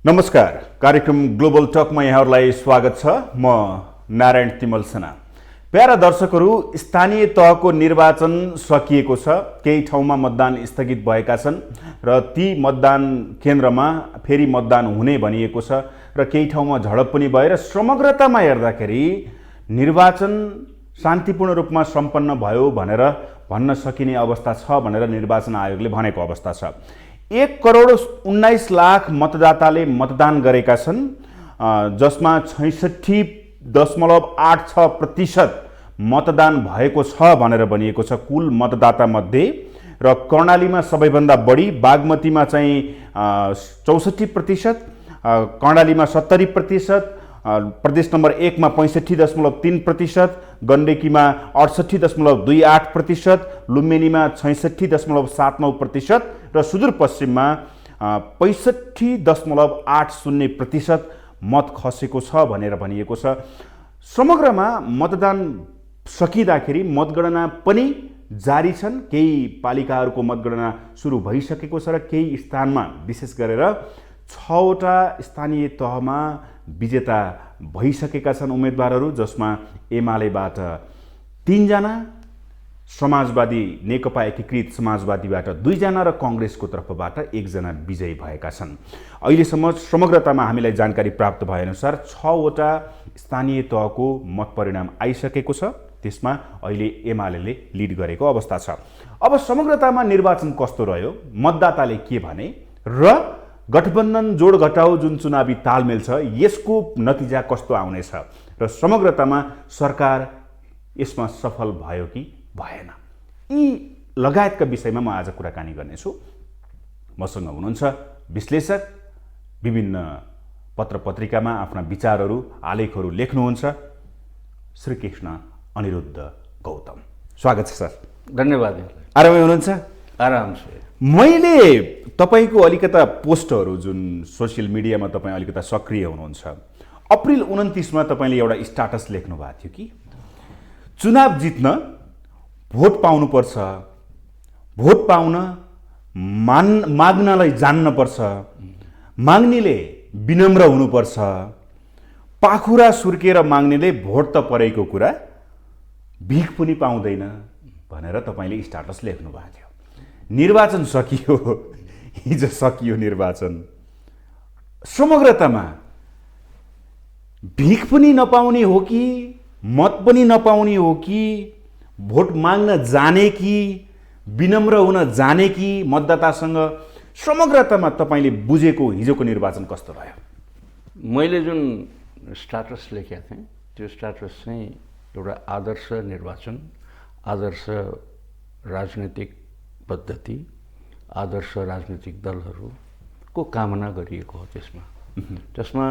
नमस्कार, कार्यक्रम ग्लोबल टकमा यहाँहरूलाई स्वागत छ। म नारायण तिमल सेना। प्यारा दर्शकहरू, स्थानीय तहको निर्वाचन सकिएको छ। केही ठाउँमा मतदान स्थगित भएका छन् र ती मतदान केन्द्रमा फेरि मतदान हुने भनिएको छ र केही ठाउँमा झडप पनि भयो र समग्रतामा हेर्दाखेरि निर्वाचन शान्तिपूर्ण रूपमा सम्पन्न भयो भनेर भन्न सकिने अवस्था छ भनेर निर्वाचन आयोगले भनेको अवस्था छ। 1,19,00,000 मतदाताले मतदान गरेका छन्, जसमा 66.86% मतदान भएको छ भनेर भनिएको छ कुल मतदाता मध्ये। र कर्णालीमा सबैभन्दा बढी, बागमतीमा चाहिँ 64%, कर्णालीमा 70%, प्रदेश नम्बर 1 मा 65.3%, गण्डकीमा 68.28%, लुम्बिनीमा 66.79% र सुदूरपश्चिममा 65.80% मत खसेको छ भनेर भनिएको छ। समग्रमा मतदान सकिँदाखेरि मतगणना पनि जारी छन्। केही पालिकाहरूको मतगणना सुरु भइसकेको छ र केही स्थानमा विशेष गरेर 6वटा स्थानीय तहमा विजेता भइसकेका छन् उम्मेदवारहरू, जसमा एमालेबाट 3 जना, समाजवादी नेकपा एकीकृत समाजवादीबाट 2 जना र कांग्रेसको तर्फबाट 1 जना विजयी भएका छन्। अहिलेसम्म समग्रतामा हामीलाई जानकारी प्राप्त भएअनुसार 6वटा स्थानीय तहको मत परिणाम आइसकेको छ। त्यसमा अहिले एमालेले लिड गरेको अवस्था छ। अब समग्रतामा निर्वाचन कस्तो रह्यो, मतदाताले के भने र गठबन्धन जोड घटाउ जुन चुनावी तालमेल छ यसको नतिजा कस्तो आउनेछ र समग्रतामा सरकार यसमा सफल भयो कि भएन, यी लगायतका विषयमा म आज कुराकानी गर्नेछु। मसँग हुनुहुन्छ विश्लेषक, विभिन्न पत्रपत्रिकामा आफ्ना विचारहरू आलेखहरू लेख्नुहुन्छ श्रीकृष्ण अनिरुद्ध गौतम। स्वागत छ सर। धन्यवाद। आरामै हुनुहुन्छ? आराम से। मैले तपाईको अलिकता पोस्टहरू जुन सोसियल मिडियामा तपाईँ अलिकता सक्रिय हुनुहुन्छ, अप्रिल 29 मा तपाईले एउटा स्ट्याटस लेख्नु भएको थियो कि चुनाव जित्न भोट पाउनुपर्छ, भोट पाउन माग्नलाई जान्नुपर्छ, माग्नेले विनम्र हुनुपर्छ, पाखुरा सुर्केर माग्नेले भोट त परेको कुरा भिख पनि पाउँदैन भनेर तपाईले स्ट्याटस लेख्नु भएको थियो। निर्वाचन सकियो, हिजो सकियो निर्वाचन। समग्रतामा भिख पनि नपाउने हो कि, मत पनि नपाउने हो कि, भोट माग्न जाने कि, विनम्र हुन जाने कि मतदातासँग, समग्रतामा तपाईले बुझेको हिजोको निर्वाचन कस्तो रह्यो? मैले जुन स्ट्याटस लेखेका थिएँ त्यो स्ट्याटस चाहिँ एउटा आदर्श निर्वाचन, आदर्श राजनीतिक पद्धति, आदर्श राजनीतिक दलहरूको कामना गरिएको हो। त्यसमा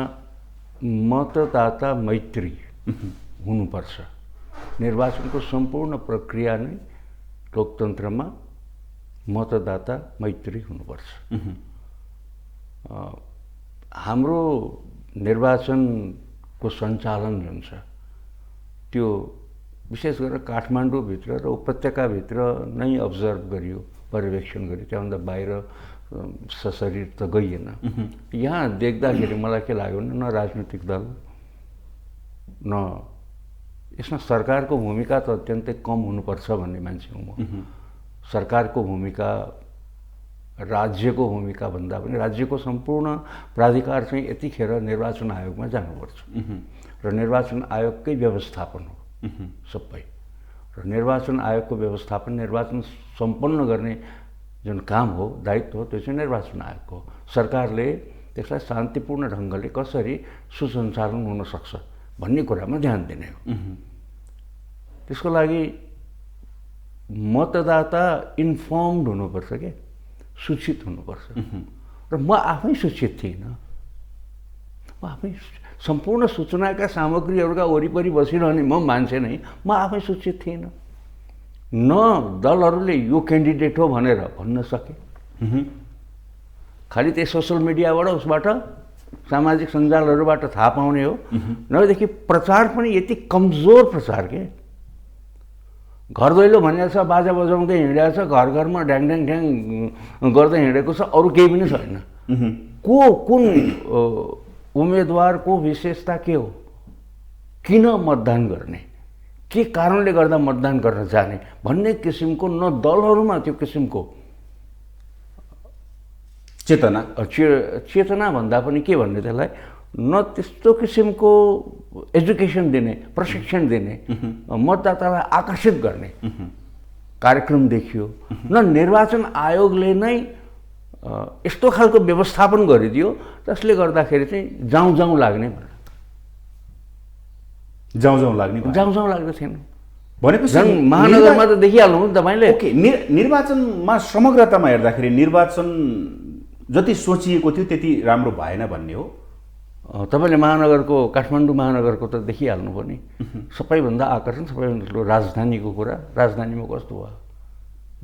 मतदाता मैत्री हुनुपर्छ। निर्वाचनको सम्पूर्ण प्रक्रिया नै लोकतन्त्रमा मतदाता मैत्री हुनुपर्छ। हाम्रो निर्वाचनको सञ्चालन जुन छ त्यो विशेष गरेर काठमाडौँभित्र र उपत्यकाभित्र नै अब्जर्भ गरियो, पर्यवेक्षण गरियो। त्यहाँभन्दा बाहिर सशरीर त गइएन। यहाँ देख्दाखेरि मलाई के लाग्यो भने न राजनीतिक दल, न यसमा सरकारको भूमिका त अत्यन्तै कम हुनुपर्छ भन्ने मान्छे हुँ म। सरकारको भूमिका, राज्यको भूमिका भन्दा पनि राज्यको सम्पूर्ण प्राधिकार चाहिँ यतिखेर निर्वाचन आयोगमा जानुपर्छ र निर्वाचन आयोगकै व्यवस्थापन हो सबै। र निर्वाचन आयोगको व्यवस्थापन, निर्वाचन सम्पन्न गर्ने जुन काम हो, दायित्व हो, त्यो चाहिँ निर्वाचन आयोगको हो। सरकारले त्यसलाई शान्तिपूर्ण ढङ्गले कसरी सुसञ्चालन हुन सक्छ भन्ने कुरामा ध्यान दिने हो। त्यसको लागि मतदाता इन्फर्मड हुनुपर्छ के, सूचित हुनुपर्छ। र म आफै सूचित थिइनँ। म आफै सम्पूर्ण सूचनाका सामग्रीहरूका वरिपरि बसिरहने म मान्छे नै, म आफै सूचित थिइनँ। न दलहरूले यो क्यान्डिडेट हो भनेर भन्न सके, खालि त्यही सोसल मिडियाबाट, उसबाट, सामाजिक सञ्जालहरूबाट थाहा पाउने हो। नभएदेखि प्रचार पनि यति कमजोर प्रचार के, घर दैलो भनेको छ, बाजा बजाउँदै हिँडेको छ, घर घरमा ढ्याङ ढ्याङ ढ्याङ गर्दै हिँडेको छ, अरू केही पनि छैन। को कुन उम्मेदवारको विशेषता के हो, किन मतदान गर्ने, के कारणले गर्दा मतदान गर्न जाने भन्ने किसिमको न दलहरूमा त्यो किसिमको चेतना भन्दा पनि के भन्ने त्यसलाई, न त्यस्तो किसिमको एजुकेसन दिने, प्रशिक्षण दिने, मतदातालाई आकर्षित गर्ने कार्यक्रम देखियो। न निर्वाचन आयोगले नै यस्तो खालको व्यवस्थापन गरिदियो जसले गर्दाखेरि चाहिँ जाउँ जाउँ लाग्ने लाग्दो थिएन। भनेपछि महानगरमा त देखिहाल्नु नि तपाईँले। ओके, निर्वाचनमा समग्रतामा हेर्दाखेरि निर्वाचन जति सोचिएको थियो त्यति राम्रो भएन भन्ने हो। तपाईँले महानगरको, काठमाडौँ महानगरको त देखिहाल्नु पनि। सबैभन्दा आकर्षण, सबैभन्दा ठुलो राजधानीको कुरा, राजधानीमा कस्तो भयो,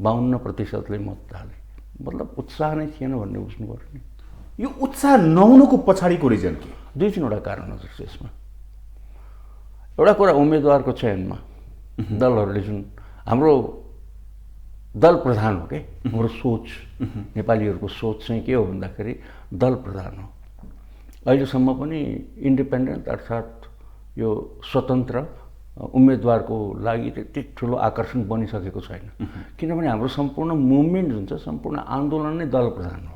52% मत हाले, मतलब उत्साह नै थिएन भन्ने बुझ्नु पर्यो नि। यो उत्साह नहुनुको पछाडिको रिजन के? 2-3वटा कारणहरू छ यसमा। एउटा कुरा उम्मेदवारको चयनमा दलहरूले जुन, हाम्रो दल प्रधान हो के, हाम्रो सोच, नेपालीहरूको सोच चाहिँ के हो भन्दाखेरि दल प्रधान हो। अहिलेसम्म पनि इन्डिपेन्डेन्ट अर्थात् यो स्वतन्त्र उम्मेदवारको लागि त्यति ठुलो आकर्षण बनिसकेको छैन। किनभने हाम्रो सम्पूर्ण मुभमेन्ट जुन छ, सम्पूर्ण आन्दोलन नै दल प्रधान हो।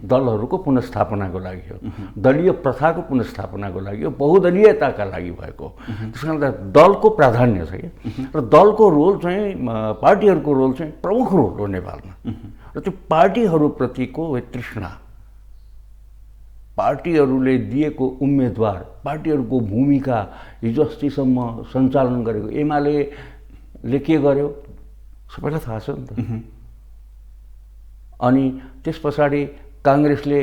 दलहरूको पुनर्स्थापनाको लागि हो, दलीय प्रथाको पुनर्स्थापनाको लागि हो, बहुदलीयताका लागि भएको हो। त्यस कारण दलको प्राधान्य छ क्या। र दलको रोल चाहिँ, पार्टीहरूको रोल चाहिँ प्रमुख रोल हो नेपालमा। र त्यो पार्टीहरूप्रतिको तृष्णा, पार्टीहरूले दिएको उम्मेदवार, पार्टीहरूको भूमिका, हिजो अस्तिसम्म सञ्चालन गरेको एमाले के गर्यो सबैलाई थाहा छ नि त। अनि त्यस पछाडि काङ्ग्रेसले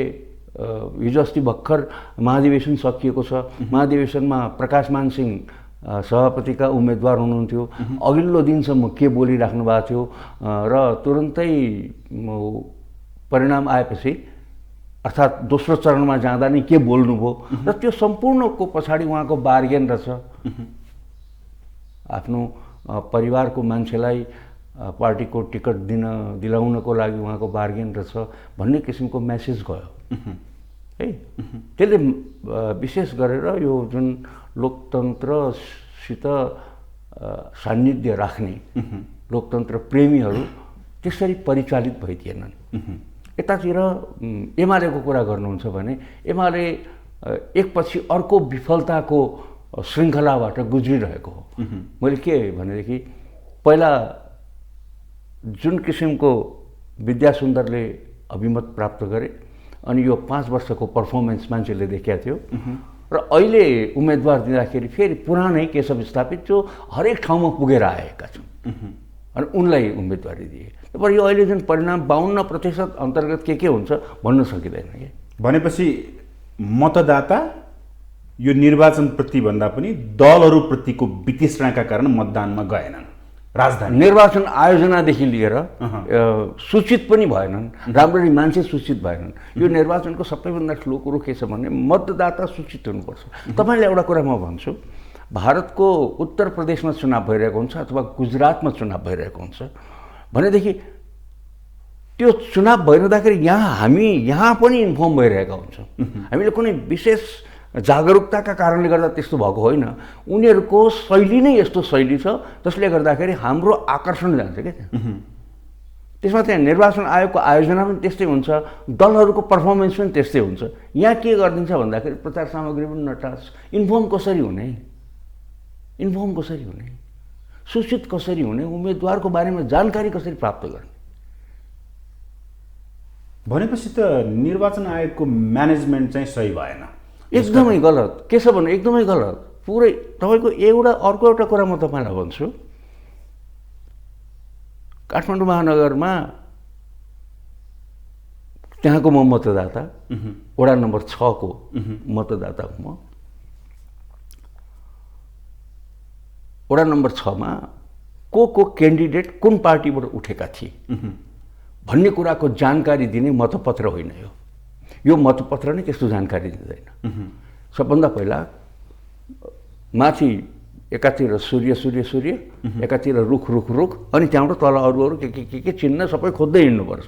हिजो अस्ति भर्खर महाधिवेशन सकिएको छ, महाधिवेशनमा प्रकाशमान सिंह सभापतिका उम्मेदवार हुनुहुन्थ्यो। अघिल्लो दिनसम्म के बोलिराख्नु भएको थियो र तुरुन्तै परिणाम आएपछि अर्थात् दोस्रो चरणमा जाँदा नै के बोल्नुभयो र त्यो सम्पूर्णको पछाडि उहाँको बार्गेन रहेछ। आफ्नो परिवारको मान्छेलाई पार्टीको टिकट दिलाउनको लागि उहाँको बार्गेन रहेछ भन्ने किसिमको मेसेज गयो है। त्यसले विशेष गरेर यो जुन लोकतन्त्रसित सान्निध्य राख्ने लोकतन्त्र प्रेमीहरू त्यसरी परिचालित भइदिएनन्। यतातिर एमालेको कुरा गर्नुहुन्छ भने एमाले एकपछि अर्को विफलताको श्रृङ्खलाबाट गुज्रिरहेको हो। मैले के भनेदेखि पहिला जुन किसिमको विद्यासुन्दरले अभिमत प्राप्त गरे अनि यो 5 वर्षको पर्फर्मेन्स मान्छेले देखेको थियो र अहिले उम्मेदवार दिँदाखेरि फेरि पुरानै केशव स्थापित जो हरेक ठाउँमा पुगेर आएका छन् अनि उनलाई उम्मेदवारी दिए। तर यो अहिले जुन परिणाम 52% अन्तर्गत के हुन्छ भन्न सकिँदैन के। भनेपछि मतदाता यो निर्वाचनप्रति भन्दा पनि दलहरूप्रतिको वितृष्णाका कारण मतदानमा गएनन्। राजधानी निर्वाचन आयोजनादेखि लिएर सूचित पनि भएनन्, राम्ररी मान्छे सूचित भएनन्। यो निर्वाचनको सबैभन्दा ठुलो कुरो के छ भने मतदाता सूचित हुनुपर्छ। तपाईँले एउटा कुरा म भन्छु, भारतको उत्तर प्रदेशमा चुनाव भइरहेको हुन्छ अथवा गुजरातमा चुनाव भइरहेको हुन्छ भनेदेखि त्यो चुनाव भइरहँदाखेरि हामी यहाँ पनि इन्फर्म भइरहेका हुन्छौँ। हामीले कुनै विशेष जागरुकताका कारणले गर्दा त्यस्तो भएको होइन, उनीहरूको शैली नै यस्तो शैली छ जसले गर्दाखेरि हाम्रो आकर्षण जान्छ क्या। त्यसमा चाहिँ निर्वाचन आयोगको आयोजना पनि त्यस्तै हुन्छ, दलहरूको पर्फर्मेन्स पनि त्यस्तै हुन्छ। यहाँ के गरिदिन्छ भन्दाखेरि प्रचार सामग्री पनि नटास, इन्फर्म कसरी हुने, इन्फर्म कसरी हुने, सूचित कसरी हुने, उम्मेदवारको बारेमा जानकारी कसरी प्राप्त गर्ने। भनेपछि त निर्वाचन आयोगको म्यानेजमेन्ट चाहिँ सही भएन, एकदमै गलत। के छ भने एकदमै गलत पुरै। तपाईँको अर्को एउटा कुरा म तपाईँलाई भन्छु, काठमाडौँ महानगरमा त्यहाँको म मतदाता, वडा नम्बर 6 को मतदाता हुँ म। वडा नम्बर 6 मा को क्यान्डिडेट कुन पार्टीबाट उठेका थिए भन्ने कुराको जानकारी दिने मतपत्र होइन यो मतपत्र नै त्यस्तो जानकारी दिँदैन। सबभन्दा पहिला माथि एकातिर सूर्य एकातिर रुख अनि त्यहाँबाट तल अरू के चिन्ह सबै खोज्दै हिँड्नुपर्छ।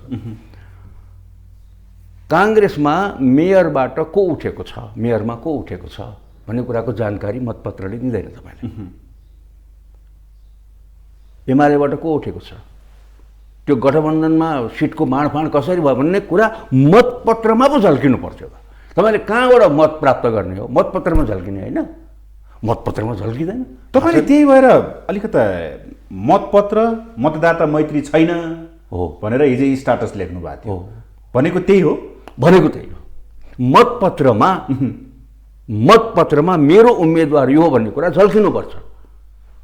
काङ्ग्रेसमा मेयरबाट को उठेको छ, मेयरमा को उठेको छ भन्ने कुराको जानकारी मतपत्रले दिँदैन तपाईँले। एमालेबाट को उठेको छ, त्यो गठबन्धनमा सिटको बाँडफाँड कसरी भयो भन्ने कुरा मतपत्रमा पो झल्किनु पर्थ्यो। तपाईँले कहाँबाट मत प्राप्त गर्ने हो, मतपत्रमा झल्किने होइन, मतपत्रमा झल्किँदैन। तपाईँले त्यही भएर अलिकता मतपत्र मतदाता मैत्री छैन हो भनेर हिजो स्टाटस लेख्नु भएको थियो। हो भनेको त्यही हो, भनेको त्यही हो। मतपत्रमा मेरो उम्मेदवार यो भन्ने कुरा झल्किनुपर्छ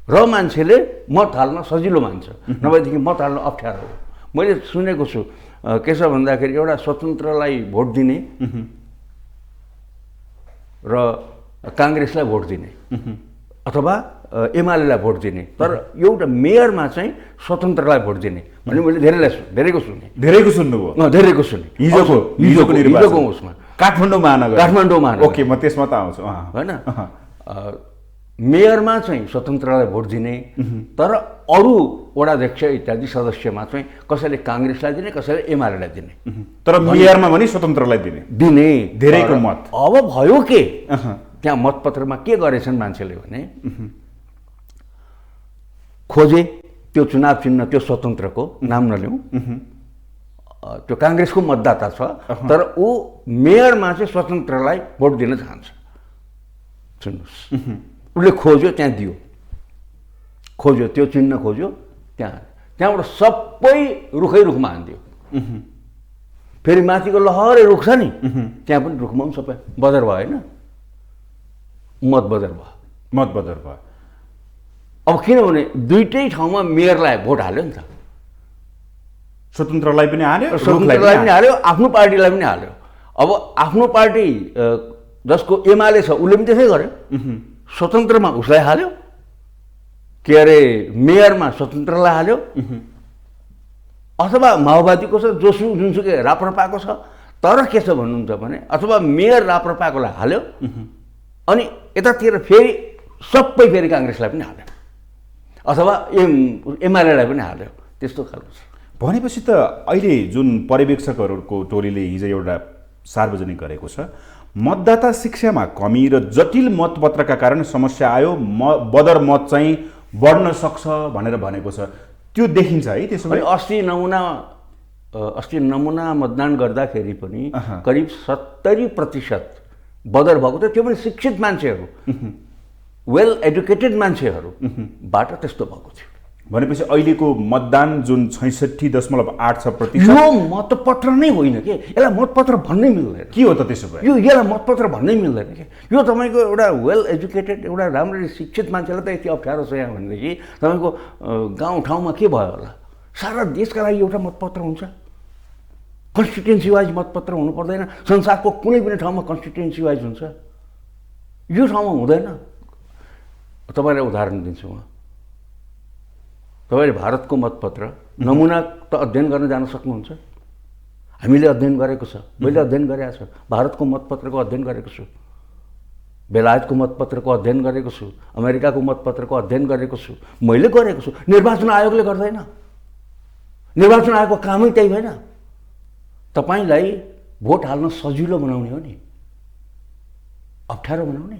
र मान्छेले मत हाल्न सजिलो मान्छ, नभएदेखि मत हाल्न अप्ठ्यारो हो। मैले सुनेको छु के छ भन्दाखेरि एउटा स्वतन्त्रलाई भोट दिने र काङ्ग्रेसलाई भोट दिने अथवा एमालेलाई भोट दिने, तर एउटा मेयरमा चाहिँ स्वतन्त्रलाई भोट दिने भने मैले धेरैको सुने। धेरैको सुने हिजोको उसमा काठमाडौँ महानगर। ओके, म त्यसमा त आउँछु होइन। मेयरमा चाहिँ स्वतन्त्रलाई भोट दिने, तर अरू वडाध्यक्ष इत्यादि सदस्यमा चाहिँ कसैले काङ्ग्रेसलाई दिने, कसैले एमालेलाई दिने, तर मेयरमा पनि स्वतन्त्रलाई दिने धेरैको मत। अब भयो के त्यहाँ मतपत्रमा के गरेछन् मान्छेले भने खोजे त्यो चुनाव चिन्ह, त्यो स्वतन्त्रको नाम नलिउँ, त्यो काङ्ग्रेसको मतदाता छ, तर ऊ मेयरमा चाहिँ स्वतन्त्रलाई भोट दिन चाहन्छ। सुन्नुहोस्, उसले खोज्यो, त्यहाँ दियो, खोज्यो त्यो चिन्ह खोज्यो, त्यहाँबाट सबै रुखै रुखमा हानिदियो। फेरि माथिको लहरै रुख छ नि, त्यहाँ पनि रुखमा पनि सबै बदर भयो होइन, मत बदर भयो। अब किनभने दुईटै ठाउँमा मेयरलाई भोट हाल्यो नि त, स्वतन्त्रलाई पनि हाल्यो, स्वतन्त्रलाई पनि हाल्यो, आफ्नो पार्टीलाई पनि हाल्यो। अब आफ्नो पार्टी जसको एमाले छ उसले पनि त्यसै गर्यो, स्वतन्त्रमा उसलाई हाल्यो, के अरे मेयरमा स्वतन्त्रलाई हाल्यो, अथवा माओवादीको छ जुनसुकै राप्रपाको छ, तर के छ भन्नुहुन्छ भने अथवा मेयर राप्रपाकोलाई हाल्यो अनि यतातिर फेरि सबै फेरि काङ्ग्रेसलाई पनि हाल्यो अथवा एमालेलाई पनि हाल्यो, त्यस्तो खालको छ। भनेपछि त अहिले जुन पर्यवेक्षकहरूको टोलीले हिजो एउटा सार्वजनिक गरेको छ, मतदाता शिक्षामा कमी र जटिल मतपत्रका कारण समस्या आयो, बदर मत चाहिँ बढ्न सक्छ भनेर भनेको छ, त्यो देखिन्छ है। त्यसो भए अस्ति नमुना मतदान गर्दाखेरि पनि करिब 70% बदर भएको थियो, त्यो पनि शिक्षित मान्छेहरू, वेल एडुकेटेड मान्छेहरूबाट त्यस्तो भएको थियो। भनेपछि अहिलेको मतदान जुन 66.8% यो मतपत्र नै होइन कि, यसलाई मतपत्र भन्नै मिल्दैन। के हो त त्यसो भए? यसलाई मतपत्र भन्नै मिल्दैन कि। यो तपाईँको एउटा वेल एजुकेटेड एउटा राम्ररी शिक्षित मान्छेलाई त यति अप्ठ्यारो छ यहाँ भनेदेखि तपाईँको गाउँठाउँमा के भयो होला? सारा देशका लागि एउटा मतपत्र हुन्छ, कन्स्टिट्युन्सी वाइज मतपत्र हुनु पर्दैन। संसारको कुनै पनि ठाउँमा कन्स्टिट्युन्सी वाइज हुन्छ, यो ठाउँमा हुँदैन। तपाईँलाई उदाहरण दिन्छु म। तपाईँले भारतको मतपत्र नमुना त अध्ययन गर्न जान सक्नुहुन्छ, हामीले अध्ययन गरेको छ, मैले अध्ययन गरेको छु, भारतको मतपत्रको अध्ययन गरेको छु, बेलायतको मतपत्रको अध्ययन गरेको छु, अमेरिकाको मतपत्रको अध्ययन गरेको छु, मैले गरेको छु। निर्वाचन आयोगले गर्दैन, निर्वाचन आयोगको कामै त्यही भएन। तपाईँलाई भोट हाल्न सजिलो बनाउने हो नि, अप्ठ्यारो बनाउने,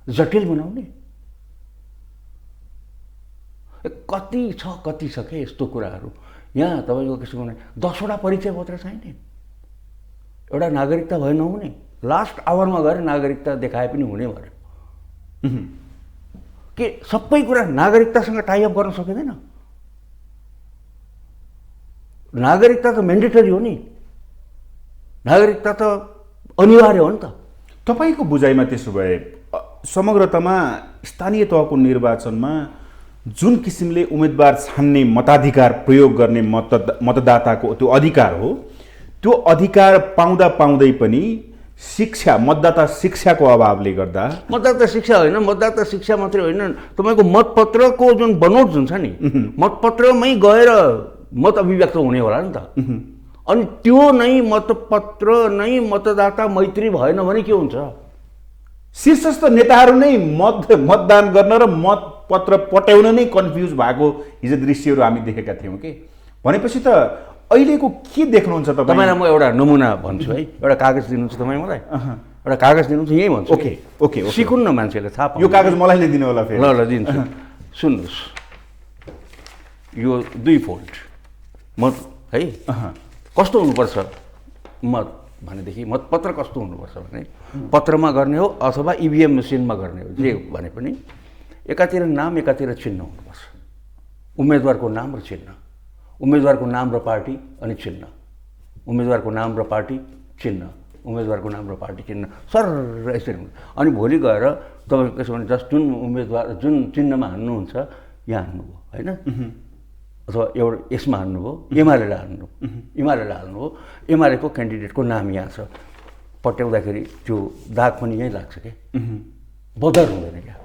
जटिल बनाउने? कति छ के यस्तो कुराहरू। यहाँ तपाईँको के भने 10वटा परिचय पत्र चाहिने, एउटा नागरिकता भए नहुने, लास्ट आवरमा गएर नागरिकता देखाए पनि हुने भयो के सबै कुरा नागरिकतासँग टाइअप गर्न सकिँदैन? नागरिकता त मेन्डेटरी हो नि, नागरिकता त अनिवार्य हो नि त। तपाईँको बुझाइमा त्यसो भए समग्रतामा स्थानीय तहको निर्वाचनमा जुन किसिमले उम्मेदवार छान्ने मताधिकार प्रयोग गर्ने मतदाताको त्यो अधिकार हो, त्यो अधिकार पाउँदा पाउँदै पनि शिक्षा, मतदाता शिक्षाको अभावले गर्दा, मतदाता शिक्षा होइन, मतदाता शिक्षा मात्रै होइन, तपाईँको मतपत्रको जुन बनोट जुन छ नि, मतपत्रमै गएर मत अभिव्यक्त हुने होला नि त। अनि त्यो नै मतपत्र नै मतदाता मैत्री भएन भने के हुन्छ? शीर्षस्थ नेताहरू नै मतदान गर्न र मतपत्र पट्याउन नै कन्फ्युज भएको हिजो दृश्यहरू हामी देखेका थियौँ कि। भनेपछि त अहिलेको के देख्नुहुन्छ तपाईँ? तपाईँलाई म एउटा नमुना भन्छु है, एउटा कागज दिनुहुन्छ तपाईँ मलाई, एउटा कागज दिनुहुन्छ, यहीँ भन्छु। ओके ओके ओके, सिकुन् न मान्छेले, थाहा पाउनु। यो कागज मलाई नै दिनु होला फेरि। ल दिन्छु। सुन्नुहोस्, यो 2 फोल्ड मत है, कस्तो हुनुपर्छ मत भनेदेखि, मतपत्र कस्तो हुनुपर्छ भने पत्रमा गर्ने हो अथवा इभिएम मेसिनमा गर्ने हो, जे भने पनि एकातिर नाम एकातिर चिन्ह हुनुपर्छ। उम्मेदवारको नाम र चिन्ह, उम्मेदवारको नाम र पार्टी अनि चिन्ह, उम्मेदवारको नाम र पार्टी चिन्ह, उम्मेदवारको नाम र पार्टी चिन्ह सर यसरी हुन्छ। अनि भोलि गएर तपाईँ कसो भने जस्ट जुन उम्मेदवार जुन चिन्हमा हान्नुहुन्छ यहाँ हान्नुभयो होइन, अथवा एउटा यसमा हान्नुभयो, एमाले हाल्नुभयो, एमालेको क्यान्डिडेटको नाम यहाँ छ, पट्याउँदाखेरि त्यो दाग पनि यहीँ लाग्छ क्या, बदर हुँदैन क्या,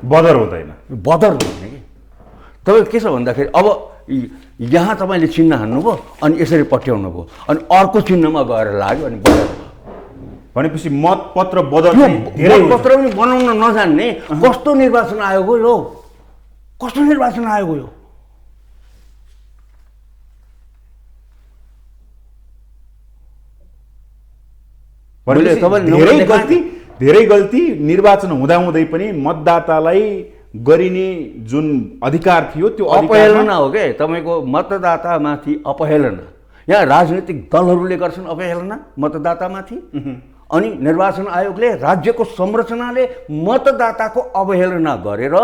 बदर हुँदैन कि। तपाईँ के छ भन्दाखेरि अब यहाँ तपाईँले चिन्ह हान्नुभयो अनि यसरी पट्याउनु भयो, अनि अर्को चिन्हमा गएर लाग्यो अनि बदर भयो। भनेपछि मतपत्र बदर मतपत्र पनि बनाउन नजान्ने कस्तो निर्वाचन आयोग हो यो, कस्तो निर्वाचन आयोग हो यो? धेरै गल्ती निर्वाचन हुँदाहुँदै पनि मतदातालाई गरिने जुन अधिकार थियो त्यो अपहेलना हो क्या तपाईँको, मतदातामाथि अपहेलना। यहाँ राजनीतिक दलहरूले गर्छन् अपहेलना मतदातामाथि, अनि निर्वाचन आयोगले राज्यको संरचनाले मतदाताको अवहेलना गरेर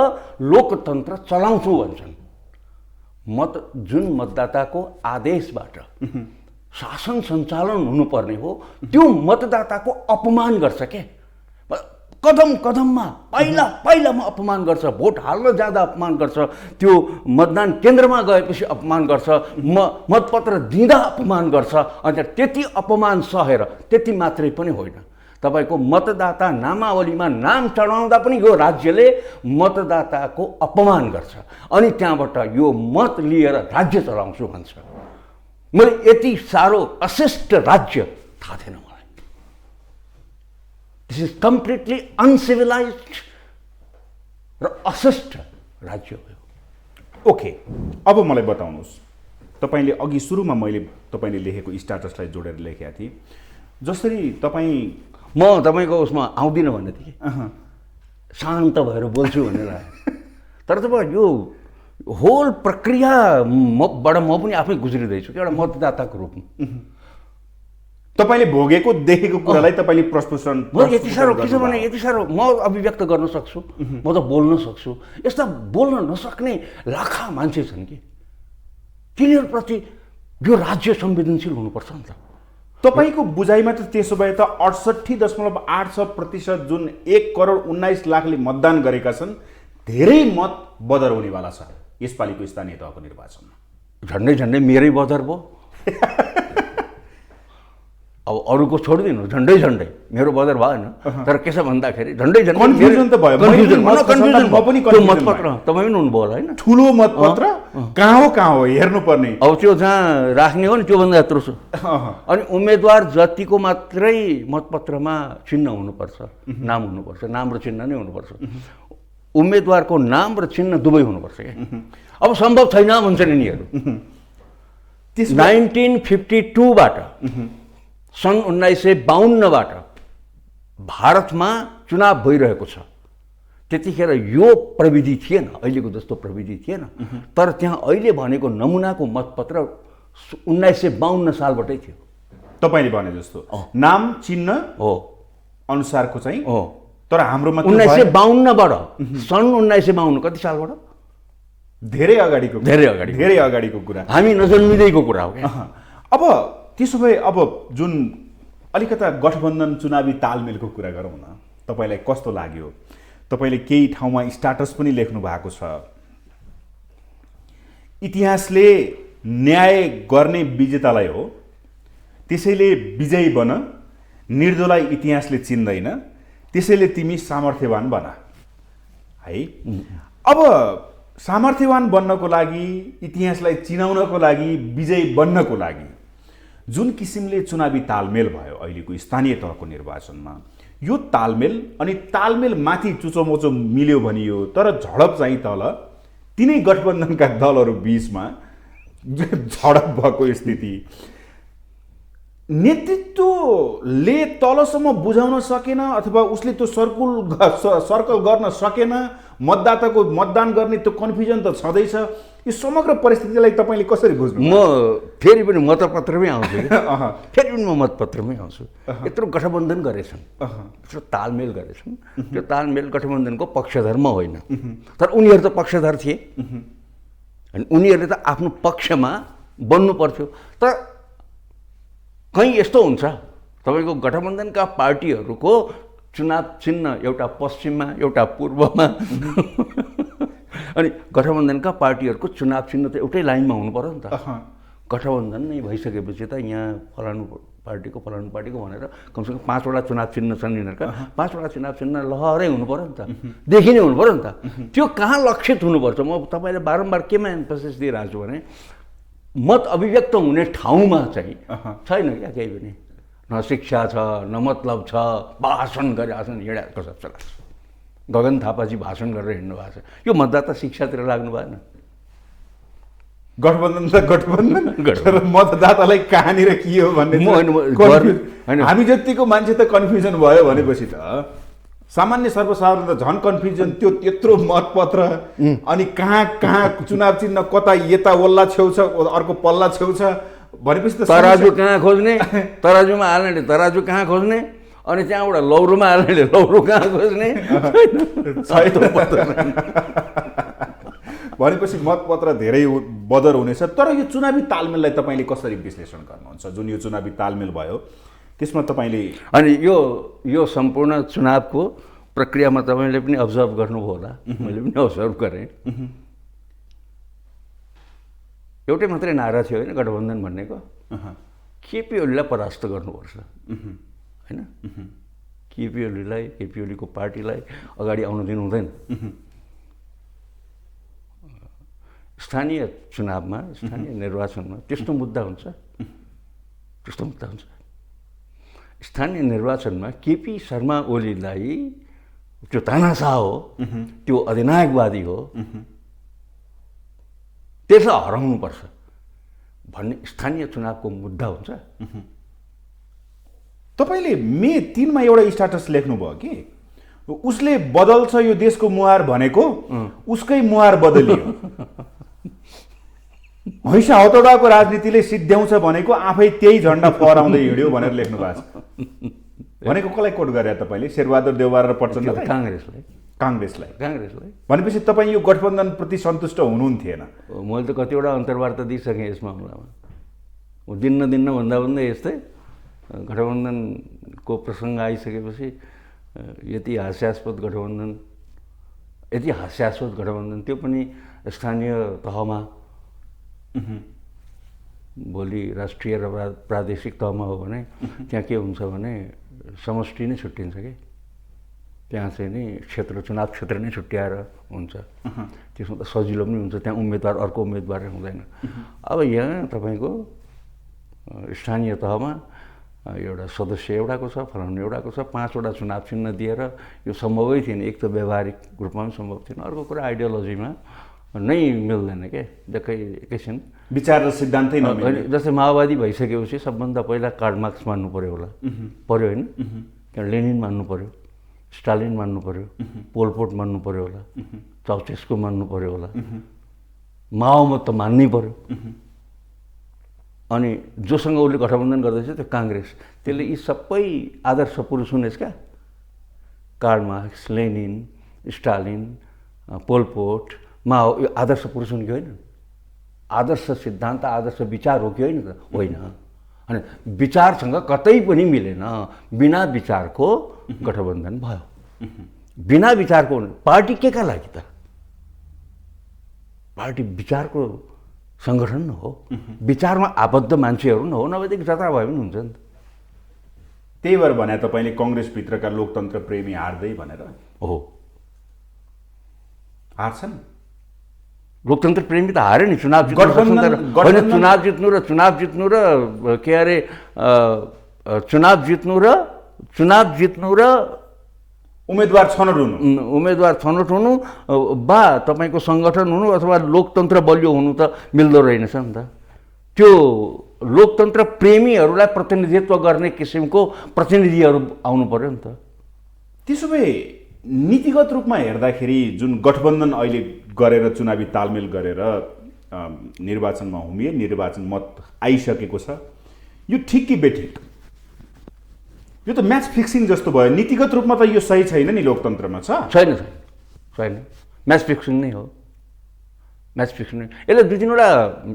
लोकतन्त्र चलाउँछु भन्छन्। जुन मतदाताको आदेशबाट शासन सञ्चालन हुनुपर्ने हो त्यो मतदाताको अपमान गर्छ के, कदम कदममा पहिलामा अपमान गर्छ, भोट हाल्न जाँदा अपमान गर्छ, त्यो मतदान केन्द्रमा गएपछि अपमान गर्छ, मतपत्र दिँदा अपमान गर्छ। अनि त्यति अपमान सहेर, त्यति मात्रै पनि होइन, तपाईँको मतदाता नामावलीमा नाम चढाउँदा पनि यो राज्यले मतदाताको अपमान गर्छ, अनि त्यहाँबाट यो मत लिएर राज्य चलाउँछु भन्छ। मैले यति साह्रो अशिष्ट राज्य थाहा थिएन मलाई। दिस इज कम्प्लिटली अनसिभिलाइज्ड र अशिष्ट राज्य हो। ओके, अब मलाई बताउनुहोस्, तपाईँले अघि सुरुमा मैले तपाईँले लेखेको स्ट्याटसलाई जोडेर लेखेका थिएँ, जसरी तपाईँ म तपाईँको उसमा आउँदिनँ भन्ने थिएँ, शान्त भएर बोल्छु भनेर। तर तपाईँ यो होल प्रक्रियाबाट म पनि आफै गुज्रिँदैछु एउटा मतदाताको रूपमा। तपाईँले भोगेको देखेको कुरालाई तपाईँले प्रस्फुटन यति साह्रो के छ भने यति साह्रो म अभिव्यक्त गर्न सक्छु, म त बोल्न सक्छु। यस्ता बोल्न नसक्ने लाखा मान्छे छन् कि तिनीहरूप्रति यो राज्य संवेदनशील हुनुपर्छ नि त। तपाईँको बुझाइमा त त्यसो भए त 68.86% जुन 1,19,00,000ले मतदान गरेका छन्, धेरै मत बदर हुनेवाला छ यसपालिको स्थानीय तहको निर्वाचनमा। झन्डै मेरै बदर भयो। अब अरूको छोडिदिनु, झन्डै मेरो बदर भएन। तर के छ भन्दाखेरि झन्डै कन्फ्युजन त भयो, मतपत्र तपाईँ पनि हुनुभयो होला होइन, ठुलो मतपत्र कहाँ हो हेर्नु पर्ने। अब त्यो जहाँ राख्ने हो नि त्योभन्दा यत्रो छ। अनि उम्मेदवार जतिको मात्रै मतपत्रमा चिन्ह हुनुपर्छ, नाम हुनुपर्छ, नाम र चिन्ह नै हुनुपर्छ। उम्मेदवारको नाम र चिन्ह दुवै हुनुपर्छ क्या। अब सम्भव छैन भन्छन् यिनीहरू। 1952बाट सन् 1952बाट भारतमा चुनाव भइरहेको छ। त्यतिखेर यो प्रविधि थिएन, अहिलेको जस्तो प्रविधि थिएन। तर त्यहाँ अहिले भनेको नमुनाको मतपत्र 1952 सालबाटै थियो। तपाईँले भने जस्तो नाम चिन्ह हो अनुसारको चाहिँ हो। तर हाम्रोमा 1952बाट सन् 1952 कति सालबाट? धेरै अगाडिको कुरा, हामी नजन्मिँदैको कुरा हो। अब त्यसो भए अब जुन अलिकता गठबन्धन चुनावी तालमेलको कुरा गरौँ न, तपाईँलाई कस्तो लाग्यो? तपाईँले केही ठाउँमा स्ट्याटस पनि लेख्नु भएको छ, इतिहासले न्याय गर्ने विजेतालाई हो, त्यसैले विजयी बन, निर्दोलाई इतिहासले चिन्दैन, त्यसैले तिमी सामर्थ्यवान बना है। अब सामर्थ्यवान बन्नको लागि, इतिहासलाई चिनाउनको लागि, विजयी बन्नको लागि जुन किसिमले चुनावी तालमेल भयो अहिलेको स्थानीय तहको निर्वाचनमा, यो तालमेल अनि तालमेल माथि चुचोमोचो मिल्यो भनियो, तर झडप चाहिँ तल तिनै गठबन्धनका दलहरू बीचमा झडप भएको स्थिति, नेतृत्वले तलसम्म बुझाउन सकेन अथवा उसले त्यो सर्कल गर्न सकेन, मतदाताको मतदान गर्ने त्यो कन्फ्युजन त छँदैछ। यो समग्र परिस्थितिलाई तपाईँले कसरी बुझ्नु? म फेरि पनि मतपत्रमै आउँछु फेरि पनि म मतपत्रमै आउँछु। यत्रो गठबन्धन गरेछन्, यत्रो तालमेल गरेछन्, त्यो तालमेल गठबन्धनको पक्षधरमा होइन, तर उनीहरू त पक्षधर थिए अनि उनीहरूले त आफ्नो पक्षमा बन्नु पर्थ्यो। तर कहीँ यस्तो हुन्छ तपाईँको गठबन्धनका पार्टीहरूको चुनाव चिन्ह एउटा पश्चिममा एउटा पूर्वमा अनि गठबन्धनका पार्टीहरूको चुनाव चिन्ह त एउटै लाइनमा हुनु पर्यो नि त। गठबन्धन नै भइसकेपछि त यहाँ फलानु पार्टीको भनेर कमसेकम 5 वटा चुनाव चिन्ह छन् यिनीहरूका, 5 वटा चुनाव चिन्ह लहरै हुनु पर्यो नि त, देखिने हुनु पर्यो नि त। त्यो कहाँ लक्षित हुनुपर्छ? म तपाईँले बारम्बार केमा एम्फेसिस दिइरहेको छु भने मत अभिव्यक्त हुने ठाउँमा चाहिँ छैन क्या केही पनि, न शिक्षा छ न मतलब छ, भाषण गरिरहेछन् हिँडेको सब चला। गगन थापाजी भाषण गरेर हिँड्नु भएको छ, यो मतदाता शिक्षातिर लाग्नु भएन। गठबन्धन त गठबन्धन, मतदातालाई कहाँनिर के हो भन्ने हामी जतिको मान्छे त कन्फ्युजन भयो भनेपछि त सामान्य सर्वसाधारण त झन् कन्फ्युजन। त्यो त्यत्रो मतपत्र अनि कहाँ चुनाव चिन्ह कता यता वल्ला छेउ छ अर्को पल्ला छेउ छ भनेपछि त तराजु कहाँ खोज्ने, तराजुमा हाल्ने तराजु कहाँ खोज्ने, अनि त्यहाँबाट लौरोमा हाल्ने लौरो कहाँ खोज्ने भनेपछि मतपत्र धेरै बदर हुनेछ। तर यो चुनावी तालमेललाई तपाईँले कसरी विश्लेषण गर्नुहुन्छ? जुन यो चुनावी तालमेल भयो त्यसमा तपाईँले अनि यो सम्पूर्ण चुनावको प्रक्रियामा तपाईँले पनि अब्जर्भ गर्नुभयो होला, मैले पनि अब्जर्भ गरेँ। एउटै मात्रै नारा थियो होइन गठबन्धन भन्नेको, केपी ओलीलाई परास्त गर्नुपर्छ होइन, केपी ओलीलाई, केपी ओलीको पार्टीलाई अगाडि आउन दिनु हुँदैन। स्थानीय चुनावमा, स्थानीय निर्वाचनमा त्यस्तो मुद्दा हुन्छ, त्यस्तो मुद्दा हुन्छ। स्थानीय निर्वाचनमा केपी शर्मा ओलीलाई त्यो तानाशाह हो, त्यो अधिनायकवादी हो, त्यसलाई हराउनुपर्छ भन्ने स्थानीय चुनावको मुद्दा हुन्छ। तपाईँले मे 3 मा एउटा स्ट्याटस लेख्नुभयो कि उसले बदल्छ यो देशको मुहार भनेको उसकै मुहार बदलियो, हैसा हतौडाको राजनीतिले सिद्ध्याउँछ भनेको आफै त्यही झन्डा फहराउँदै हिँड्यो भनेर लेख्नु भएको छ। भनेको कसलाई कोट गरे तपाईँले? शेरबहादुर देउवा र प्रचण्डलाई? काङ्ग्रेसलाई भनेपछि तपाईँ यो गठबन्धनप्रति सन्तुष्ट हुनुहुन्थेन? मैले त कतिवटा अन्तर्वार्ता दिइसकेँ यस मामलामा। दिन्न भन्दा यस्तै गठबन्धनको प्रसङ्ग आइसकेपछि यति हास्यास्पद गठबन्धन त्यो पनि स्थानीय तहमा, भोलि राष्ट्रिय र प्रादेशिक तहमा हो भने त्यहाँ के हुन्छ भने समष्टि नै छुट्टिन्छ कि, त्यहाँ चाहिँ नि चुनाव क्षेत्र नै छुट्याएर हुन्छ। त्यसमा त सजिलो पनि हुन्छ, त्यहाँ उम्मेदवार अर्को उम्मेदवार हुँदैन। अब यहाँ तपाईँको स्थानीय तहमा एउटा सदस्य एउटाको छ, फलानु एउटाको छ, 5 वटा चुनाव चिन्ह दिएर यो सम्भवै थिएन। एक त व्यावहारिक रूपमा पनि सम्भव थिएन, अर्को कुरा आइडियोलोजीमा नै मिल्दैन क्या, एकैछिन विचार र सिद्धान्तै नमिल्ने। जस्तै माओवादी भइसकेपछि सबभन्दा पहिला कार्ल मार्क्स मान्नु पर्यो होला, पर्यो होइन, त्यहाँ लेनिन मान्नु पर्यो, स्टालिन मान्नु पर्यो, पोलपोट मान्नु पर्यो होला, चाउचेस्को मान्नु पर्यो होला, माओमा त मान्नै पर्यो। अनि जोसँग उसले गठबन्धन गर्दैछ त्यो काङ्ग्रेस, त्यसले यी सबै आदर्श पुरुष हुनेछ क्या, कार्ल मार्क्स, लेनिन, स्टालिन, पोलपोट, माओ, यो आदर्श पुरुष हुन् कि होइन? आदर्श सिद्धान्त, आदर्श विचार हो कि होइन त? होइन। अनि विचारसँग कतै पनि मिलेन, बिना विचारको गठबन्धन भयो। बिना विचारको पार्टी के का लागि त? पार्टी विचारको सङ्गठन न हो, विचारमा आबद्ध मान्छेहरू न हो, नभएदेखि जता भए पनि हुन्छ नि त। त्यही भएर भने तपाईँले कङ्ग्रेसभित्रका लोकतन्त्र प्रेमी हार्दै भनेर हो, हार्छन्। लोकतन्त्र प्रेमी त हारे नि, चुनाव जित्नु र के अरे चुनाव जित्नु र उम्मेदवार छनौट हुनु, उम्मेदवार छनौट हुनु वा तपाईँको सङ्गठन हुनु अथवा लोकतन्त्र बलियो हुनु त मिल्दो रहेनछ नि त। त्यो लोकतन्त्र प्रेमीहरूलाई प्रतिनिधित्व गर्ने किसिमको प्रतिनिधिहरू आउनु पर्यो नि त। त्यसो भए नीतिगत रूपमा हेर्दाखेरि जुन गठबन्धन अहिले गरेर चुनावी तालमेल गरेर निर्वाचनमा हुमिए, निर्वाचन मत आइसकेको छ, यो ठिक कि बेठिक? यो त म्याच फिक्सिङ जस्तो भयो। नीतिगत रूपमा त यो सही छैन नि, लोकतन्त्रमा छ छैन छैन छैन म्याच फिक्सिङ नै हो, म्याच फिक्सिङ नै। यसले दुई तिनवटा,